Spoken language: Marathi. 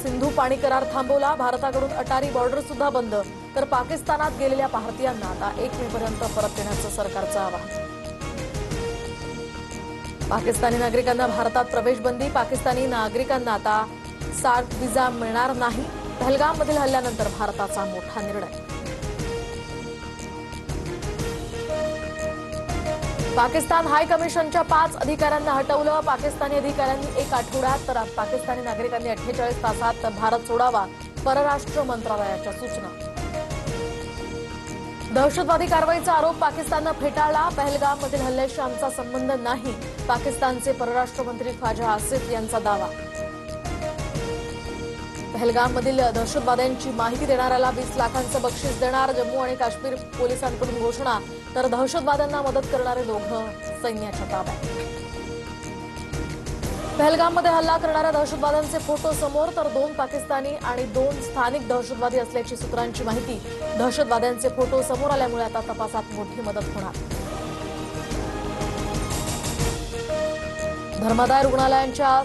सिंधू पाणी करार थांबवला, भारताकडून अटारी बॉर्डर सुद्धा बंद, तर पाकिस्तानात गेलेल्या भारतीयांना आता 1 मे पर्यंत परत येण्याचं सरकारचं आवाहन. पाकिस्तानी नागरिकांना भारतात प्रवेश बंदी, पाकिस्तानी नागरिकांना आता सार्क व्हिसा मिळणार नाही. पहलगाममधील हल्ल्यानंतर भारताचा मोठा निर्णय. पाकिस्तान हाय कमिशनच्या 5 अधिकाऱ्यांना हटवलं. पाकिस्तानी अधिकाऱ्यांनी 1 आठवड्यात तर पाकिस्तानी नागरिकांनी 48 तासात भारत सोडावा, परराष्ट्र मंत्रालयाच्या सूचना. दहशतवादी कारवाईचा आरोप पाकिस्ताननं फेटाळला. पहलगाममधील हल्ल्याशी आमचा संबंध नाही, पाकिस्तानचे परराष्ट्र मंत्री ख्वाजा आसिफ यांचा दावा. पहलगाममधील दहशतवाद्यांची माहिती देणाऱ्याला 20 लाखांचं बक्षीस देणार. जम्मू आणि काश्मीर पोलिसांकडून घोषणा, तर दहशतवाद्यांना मदत करणारे दोघं सैन्याच्या ताब्यात. पहलगाममध्ये हल्ला करणाऱ्या दहशतवाद्यांचे फोटो समोर, तर 2 पाकिस्तानी आणि 2 स्थानिक दहशतवादी असल्याची सूत्रांची माहिती. दहशतवाद्यांचे फोटो समोर आल्यामुळे आता तपासात मोठी मदत होणार. धर्मादाय रुग्णालयांच्या